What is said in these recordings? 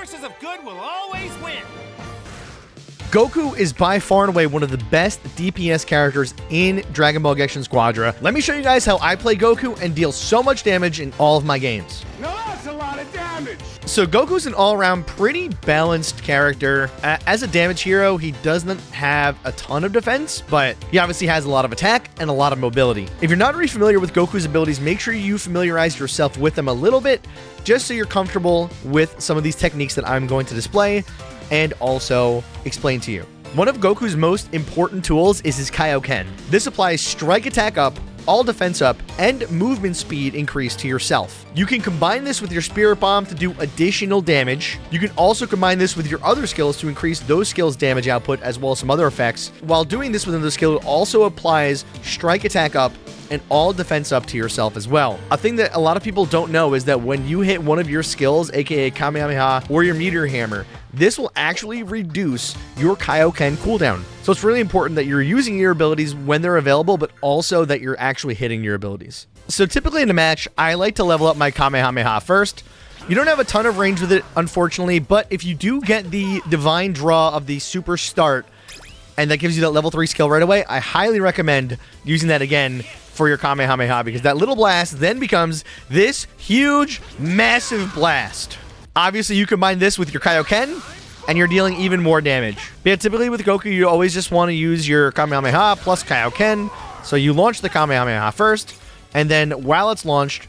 forces of good will always win. Goku is by far and away one of the best DPS characters in Dragon Ball Gekishin Squadra. Let me show you guys how I play Goku and deal so much damage in all of my games. Now that's a lot of damage. So Goku's an all-around pretty balanced character. As a damage hero, he doesn't have a ton of defense, but he obviously has a lot of attack and a lot of mobility. If you're not already familiar with Goku's abilities, make sure you familiarize yourself with them a little bit, just so you're comfortable with some of these techniques that I'm going to display and also explain to you. One of Goku's most important tools is his Kaioken. This applies strike attack up, all defense up, and movement speed increase to yourself. You can combine this with your Spirit Bomb to do additional damage. You can also combine this with your other skills to increase those skills' damage output, as well as some other effects. While doing this with another skill, it also applies strike attack up and all defense up to yourself as well. A thing that a lot of people don't know is that when you hit one of your skills, aka Kamehameha or your Meteor Hammer, this will actually reduce your Kaioken cooldown. So it's really important that you're using your abilities when they're available, but also that you're actually hitting your abilities. So typically in a match, I like to level up my Kamehameha first. You don't have a ton of range with it, unfortunately, but if you do get the divine draw of the super start, and that gives you that level 3 skill right away, I highly recommend using that again for your Kamehameha, because that little blast then becomes this huge, massive blast. Obviously, you combine this with your Kaioken, and you're dealing even more damage. But yeah, typically with Goku, you always just want to use your Kamehameha plus Kaioken. So you launch the Kamehameha first, and then while it's launched,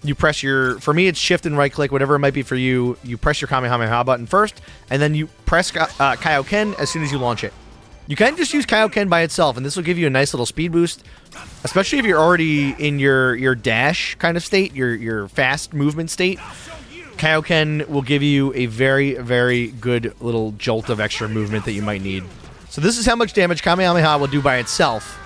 you press your, for me, it's shift and right click, whatever it might be for you. You press your Kamehameha button first, and then you press Kaioken as soon as you launch it. You can just use Kaioken by itself, and this will give you a nice little speed boost, especially if you're already in your dash kind of state, your fast movement state. Kaioken will give you a very, very good little jolt of extra movement that you might need. So this is how much damage Kamehameha will do by itself.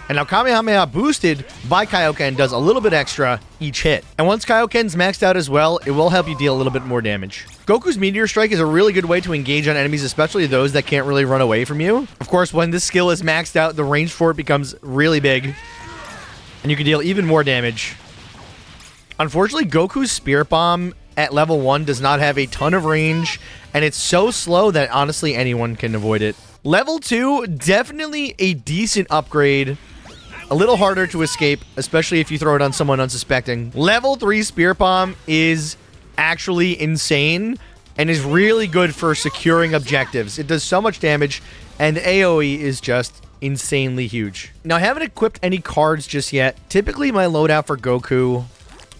And now Kamehameha boosted by Kaioken does a little bit extra each hit. And once Kaioken's maxed out as well, it will help you deal a little bit more damage. Goku's Meteor Strike is a really good way to engage on enemies, especially those that can't really run away from you. Of course, when this skill is maxed out, the range for it becomes really big, and you can deal even more damage. Unfortunately, Goku's Spirit Bomb at level 1 does not have a ton of range, and it's so slow that honestly anyone can avoid it. Level 2, definitely a decent upgrade. A little harder to escape, especially if you throw it on someone unsuspecting. Level 3 Spirit Bomb is actually insane and is really good for securing objectives. It does so much damage, and the AoE is just insanely huge. Now, I haven't equipped any cards just yet. Typically, my loadout for Goku,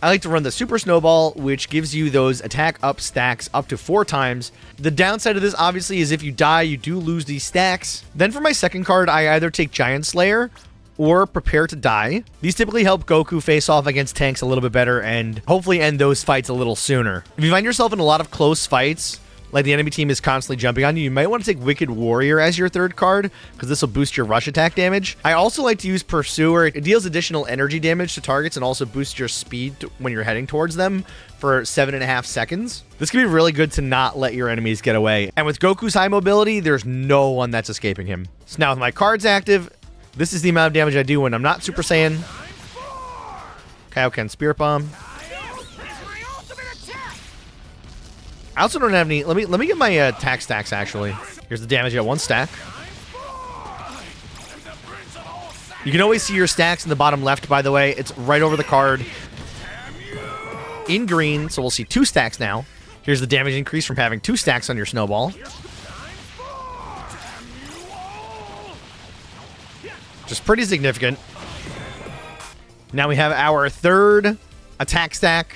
I like to run the Super Snowball, which gives you those attack up stacks up to 4 times. The downside of this, obviously, is if you die, you do lose these stacks. Then for my second card, I either take Giant Slayer or Prepare to Die. These typically help Goku face off against tanks a little bit better and hopefully end those fights a little sooner. If you find yourself in a lot of close fights, like the enemy team is constantly jumping on you, you might want to take Wicked Warrior as your third card, because this will boost your rush attack damage. I also like to use Pursuer. It deals additional energy damage to targets and also boosts your speed when you're heading towards them for 7.5 seconds. This can be really good to not let your enemies get away. And with Goku's high mobility, there's no one that's escaping him. So now with my cards active, this is the amount of damage I do when I'm not Super Saiyan. Kaioken Spirit Bomb. I also don't have any. Let me get my attack stacks actually. Here's the damage at 1 stack. You can always see your stacks in the bottom left, by the way. It's right over the card in green, so we'll see 2 stacks now. Here's the damage increase from having 2 stacks on your snowball. Just pretty significant. Now we have our third attack stack.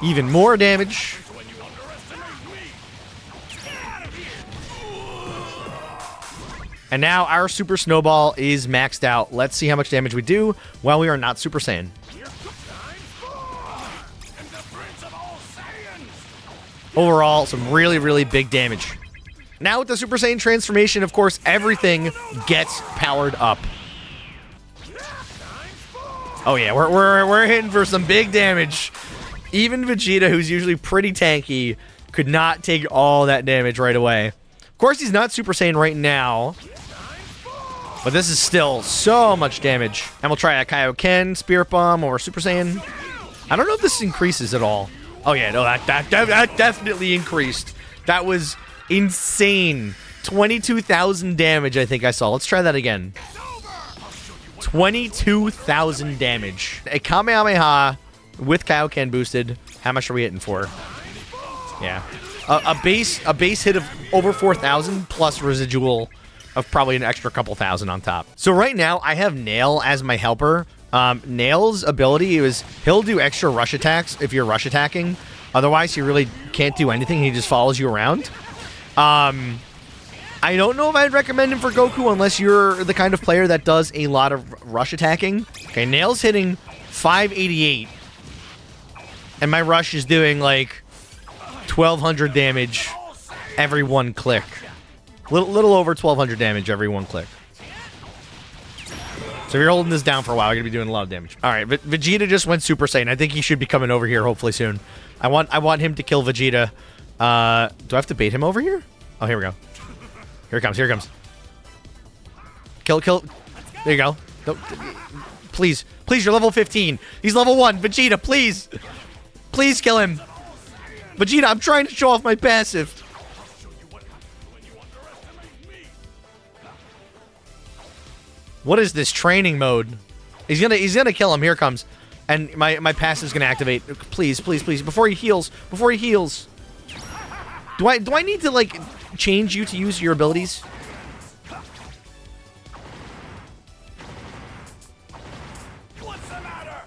Even more damage. And now our Super Snowball is maxed out. Let's see how much damage we do while we are not Super Saiyan. Overall, some really, really big damage. Now with the Super Saiyan transformation, of course, everything gets powered up. Oh yeah, we're hitting for some big damage. Even Vegeta, who's usually pretty tanky, could not take all that damage right away. Of course, he's not Super Saiyan right now, but this is still so much damage. And we'll try a Kaioken, Spirit Bomb, or Super Saiyan. I don't know if this increases at all. Oh yeah, no, that definitely increased. That was insane. 22,000 damage, I think I saw. Let's try that again. 22,000 damage. A Kamehameha with Kaioken boosted. How much are we hitting for? Yeah. A base hit of over 4,000 plus residual of probably an extra couple thousand on top. So right now, I have Nail as my helper. Nail's ability is he'll do extra rush attacks if you're rush attacking. Otherwise, he really can't do anything. He just follows you around. I don't know if I'd recommend him for Goku unless you're the kind of player that does a lot of rush attacking. Okay, Nail's hitting 588. And my rush is doing like 1,200 damage every one click. Little over 1,200 damage every one click. So if you're holding this down for a while, you're going to be doing a lot of damage. All right, Vegeta just went Super Saiyan. I think he should be coming over here hopefully soon. I want him to kill Vegeta. Do I have to bait him over here? Oh, here we go. Here it comes. Here it comes. Kill. There you go. Don't, please, you're level 15. He's level 1. Vegeta, please. Please kill him. Vegeta, I'm trying to show off my passive. What is this training mode? He's gonna kill him. Here it comes. And my passive's gonna activate. Please. Before he heals. Do I need to like change you to use your abilities? What's the matter?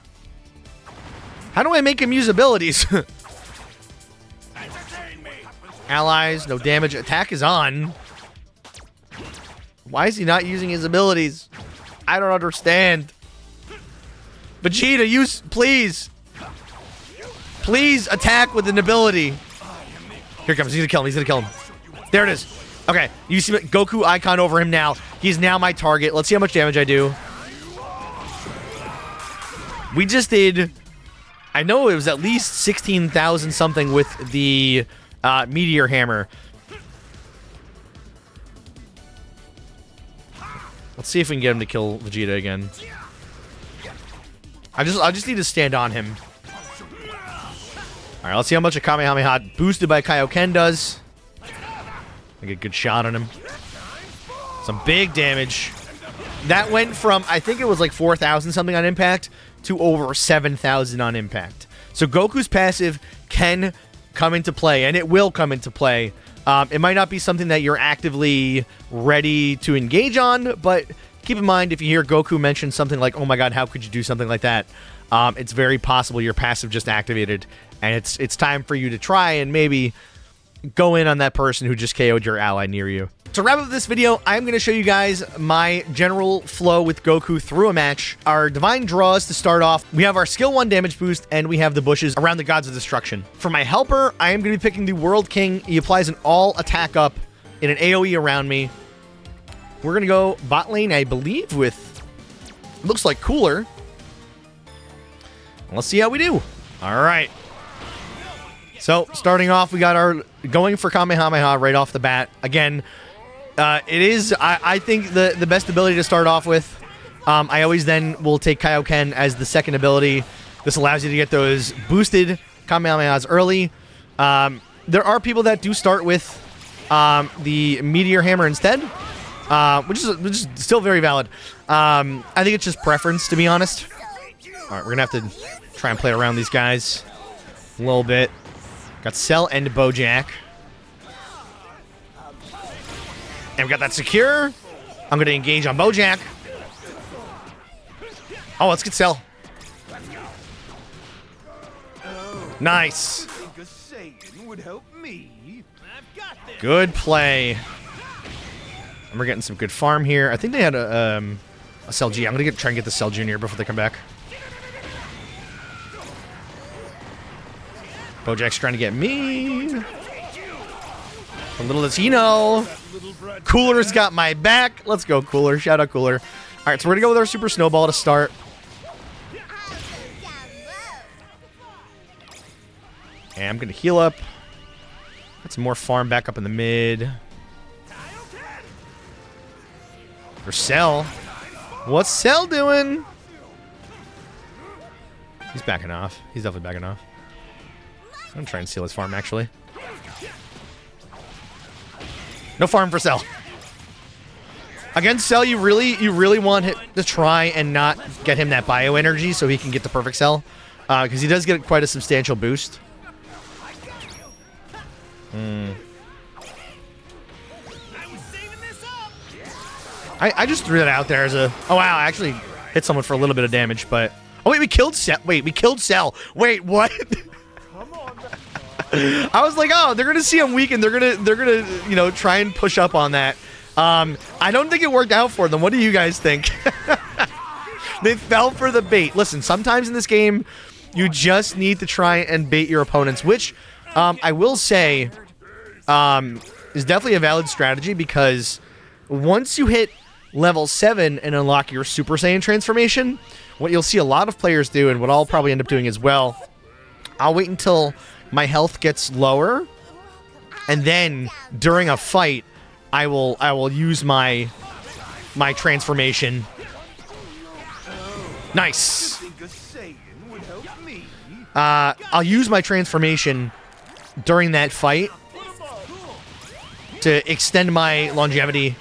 How do I make him use abilities? Entertain me. Allies, no damage. Attack is on. Why is he not using his abilities? I don't understand. Vegeta, use, please. Please attack with an ability. Here it comes. He's gonna kill him. There it is. Okay, you see Goku icon over him now. He's now my target. Let's see how much damage I do. We just did, I know it was at least 16,000 something with the Meteor Hammer. Let's see if we can get him to kill Vegeta again. I just need to stand on him. All right, let's see how much a Kamehameha boosted by Kaioken does. I get a good shot on him. Some big damage. That went from, I think it was like 4,000 something on impact to over 7,000 on impact. So Goku's passive can come into play, and it will come into play. It might not be something that you're actively ready to engage on, but keep in mind if you hear Goku mention something like, oh my god, how could you do something like that? It's very possible your passive just activated, and it's time for you to try and maybe go in on that person who just KO'd your ally near you. To wrap up this video, I'm going to show you guys my general flow with Goku through a match. Our divine draws to start off. We have our skill 1 damage boost, and we have the bushes around the gods of destruction. For my helper, I am going to be picking the World King. He applies an all attack up in an AoE around me. We're going to go bot lane, I believe, with, looks like Cooler. Let's see how we do. All right. So, starting off, we got our going for Kamehameha right off the bat. Again, it is, I think, the best ability to start off with. I always then will take Kaioken as the second ability. This allows you to get those boosted Kamehamehas early. There are people that do start with the Meteor Hammer instead, which is still very valid. I think it's just preference, to be honest. All right, we're going to have to try and play around these guys a little bit. Got Cell and Bojack. And we got that secure. I'm going to engage on Bojack. Oh, let's get Cell. Nice. Good play. And we're getting some good farm here. I think they had a Cell G. I'm going to try and get the Cell Junior before they come back. Bojack's trying to get me. A little does he know. Cooler's got my back. Let's go, Cooler. Shout out, Cooler. All right, so we're going to go with our Super Snowball to start. And I'm going to heal up. Got some more farm back up in the mid. For Cell. What's Cell doing? He's backing off. He's definitely backing off. I'm trying to steal his farm, actually. No farm for Cell. Against Cell, you really want to try and not get him that bio energy so he can get the perfect Cell. Because he does get quite a substantial boost. I just threw that out there as a... Oh, wow, I actually hit someone for a little bit of damage, but... Oh, wait, we killed Cell. Wait, we killed Cell. Wait, what? I was like, oh, they're going to see him weaken. They're gonna, you know, try and push up on that. I don't think it worked out for them. What do you guys think? They fell for the bait. Listen, sometimes in this game, you just need to try and bait your opponents, which I will say is definitely a valid strategy, because once you hit level 7 and unlock your Super Saiyan transformation, what you'll see a lot of players do, and what I'll probably end up doing as well, I'll wait until my health gets lower, and then during a fight, I will use my transformation. Nice. I'll use my transformation during that fight to extend my longevity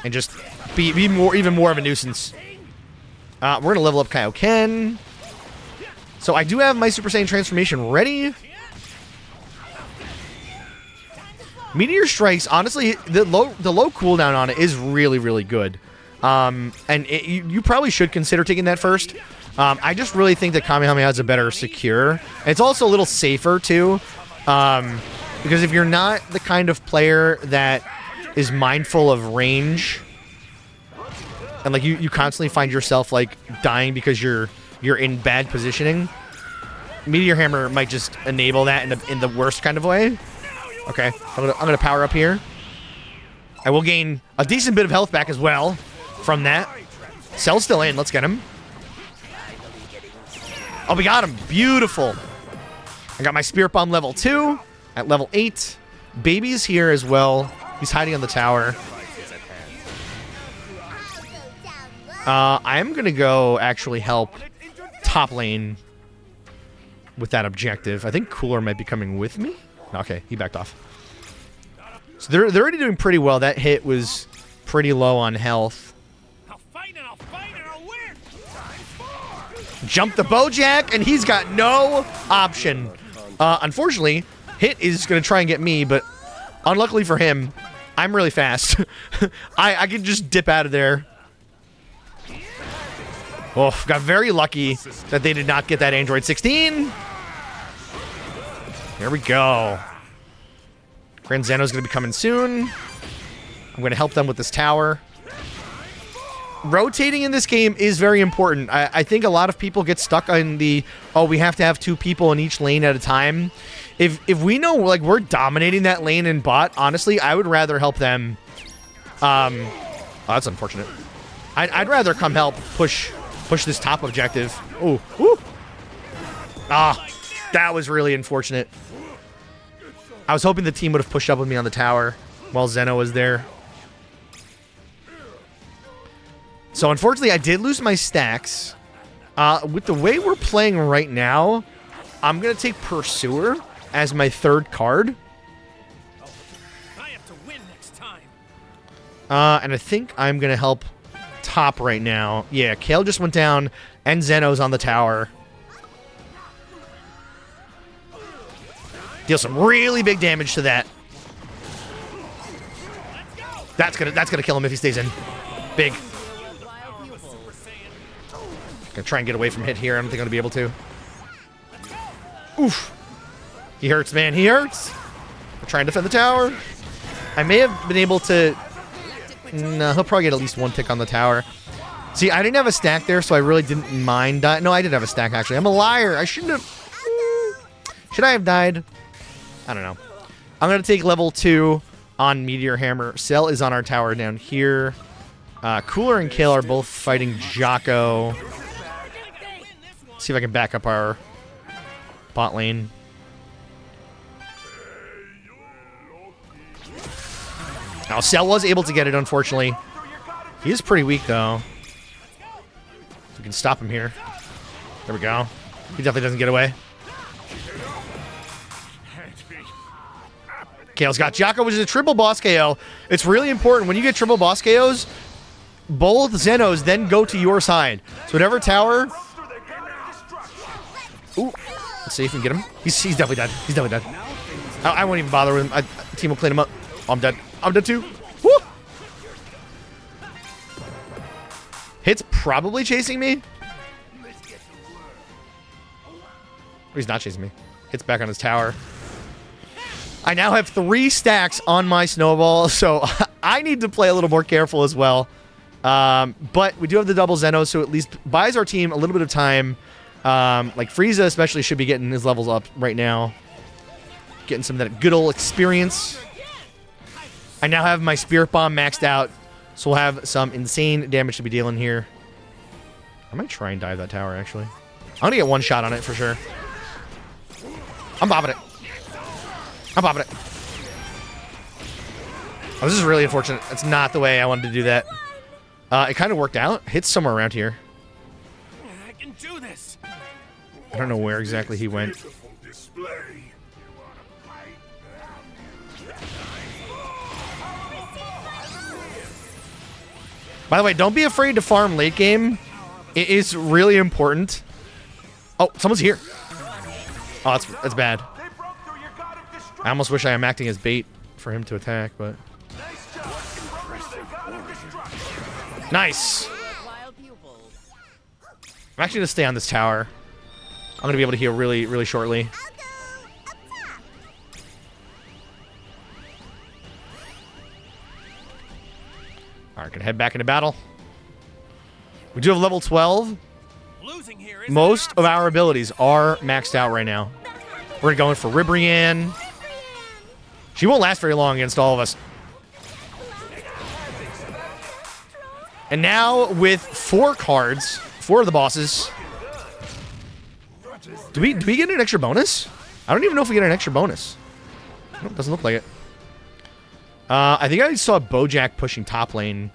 and just be even more of a nuisance. We're gonna level up Kaioken. So I do have my Super Saiyan transformation ready. Meteor Strikes, honestly, the low cooldown on it is really good. And you probably should consider taking that first. I just really think that Kamehameha has a better secure. And it's also a little safer too, because if you're not the kind of player that is mindful of range, and like you constantly find yourself like dying because you're in bad positioning, Meteor Hammer might just enable that in the worst kind of way. Okay, I'm gonna power up here. I will gain a decent bit of health back as well from that. Cell's still in. Let's get him. Oh, we got him. Beautiful. I got my Spirit Bomb level 2 at level 8. Baby's here as well. He's hiding on the tower. I am gonna go actually help top lane with that objective. I think Cooler might be coming with me. Okay, he backed off. So they're already doing pretty well. That hit was pretty low on health. I'll fight and I'll win. Jump the Bojack, and he's got no option. Unfortunately, Hit is going to try and get me, but unluckily for him, I'm really fast. I can just dip out of there. Oh, got very lucky that they did not get that Android 16. Here we go. Grand Zeno's going to be coming soon. I'm going to help them with this tower. Rotating in this game is very important. I think a lot of people get stuck on the, oh, we have to have 2 people in each lane at a time. If we know like we're dominating that lane in bot, honestly, I would rather help them. Oh, that's unfortunate. I'd rather come help push this top objective. Oh, woo. Ah, that was really unfortunate. I was hoping the team would have pushed up with me on the tower while Zeno was there. So unfortunately, I did lose my stacks. With the way we're playing right now, I'm going to take Pursuer as my 3rd card. I have to win next time. And I think I'm going to help top right now. Yeah, Kale just went down, and Zeno's on the tower. Deal some really big damage to that. That's gonna kill him if he stays in. Big. Gonna try and get away from hit here. I don't think I'm gonna be able to. Oof. He hurts, man. He hurts. I'm trying to defend the tower. I may have been able to... No, he'll probably get at least 1 tick on the tower. See, I didn't have a stack there, so I really didn't mind dying. No, I did have a stack, actually. I'm a liar. I shouldn't have... Should I have died? I don't know. I'm going to take level 2 on Meteor Hammer. Cell is on our tower down here. Cooler and Kale are both fighting Jocko. See if I can back up our bot lane. Now, Cell was able to get it, unfortunately. He is pretty weak, though. We can stop him here. There we go. He definitely doesn't get away. KO's got Jocko, which is a triple boss KO. It's really important when you get triple boss KOs, both Zenos then go to your side. So whatever tower... Ooh. Let's see if we can get him. He's definitely dead. He's definitely dead. I won't even bother with him. Team will clean him up. Oh, I'm dead. I'm dead too. Woo! Hit's probably chasing me. He's not chasing me. Hit's back on his tower. I now have 3 stacks on my snowball, so I need to play a little more careful as well. But we do have the double Zeno, so at least buys our team a little bit of time. Like Frieza especially should be getting his levels up right now. Getting some of that good old experience. I now have my Spirit Bomb maxed out, so we'll have some insane damage to be dealing here. I might try and dive that tower, actually. I'm gonna get one shot on it for sure. I'm bobbing it. I'm bobbing it. Oh, this is really unfortunate. That's not the way I wanted to do that. It kind of worked out. Hit's somewhere around here. I can do this. I don't know where exactly he went. By the way, don't be afraid to farm late game. It is really important. Oh, someone's here. Oh, that's bad. I almost wish I am acting as bait for him to attack, but... Nice! I'm actually going to stay on this tower. I'm going to be able to heal really, really shortly. Alright, gonna head back into battle. We do have level 12. Most of our abilities are maxed out right now. We're going for Ribrianne. She won't last very long against all of us. And now with 4 cards, 4 of the bosses. Do we get an extra bonus? I don't even know if we get an extra bonus. Nope, doesn't look like it. I think I saw Bojack pushing top lane.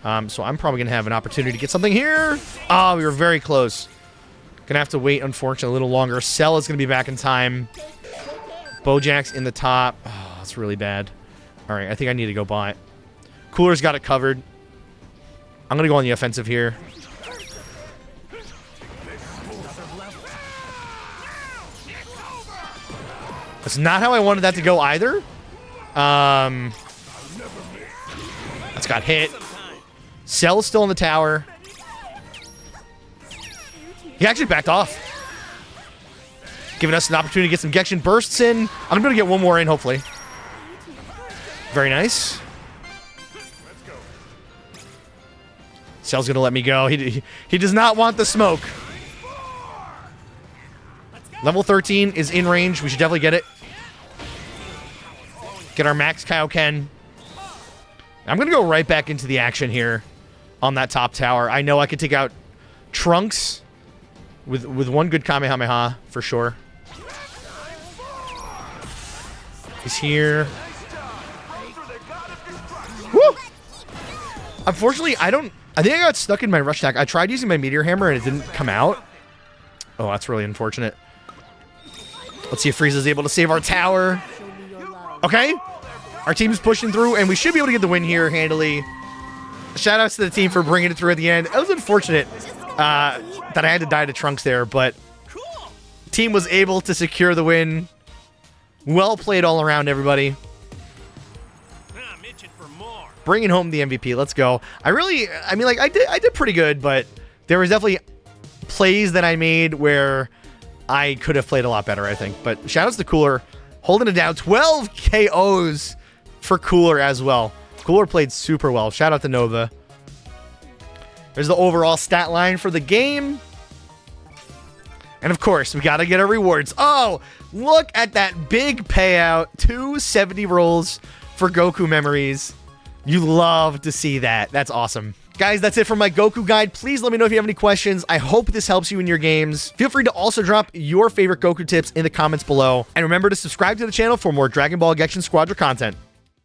So I'm probably going to have an opportunity to get something here. Oh, we were very close. Gonna have to wait, unfortunately, a little longer. Cell is going to be back in time. Bojack's in the top. Oh, that's really bad. All right, I think I need to go buy it. Cooler's got it covered. I'm going to go on the offensive here. That's not how I wanted that to go either. That's got hit. Cell's still in the tower. He actually backed off. Giving us an opportunity to get some Gekishin bursts in. I'm going to get one more in, hopefully. Very nice. Cell's going to let me go. He does not want the smoke. Level 13 is in range. We should definitely get it. Get our max Kaioken. I'm going to go right back into the action here on that top tower. I know I could take out Trunks with one good Kamehameha for sure. He's here. Woo! Unfortunately, I think I got stuck in my rush attack. I tried using my Meteor Hammer and it didn't come out. Oh, that's really unfortunate. Let's see if Frieza's able to save our tower. Okay. Our team's pushing through, and we should be able to get the win here handily. Shoutouts to the team for bringing it through at the end. It was unfortunate that I had to die to Trunks there, but team was able to secure the win. Well played all around, everybody. I'm itching for more. Bringing home the MVP. Let's go. I mean, like, I did pretty good, but there was definitely plays that I made where I could have played a lot better, I think. But shoutouts to Cooler. Holding it down. 12 KOs for Cooler as well. Cooler played super well. Shout out to Nova. There's the overall stat line for the game. And of course, we got to get our rewards. Oh, look at that big payout. 270 rolls for Goku memories. You love to see that. That's awesome. Guys, that's it for my Goku guide. Please let me know if you have any questions. I hope this helps you in your games. Feel free to also drop your favorite Goku tips in the comments below. And remember to subscribe to the channel for more Dragon Ball Gekishin Squadra content.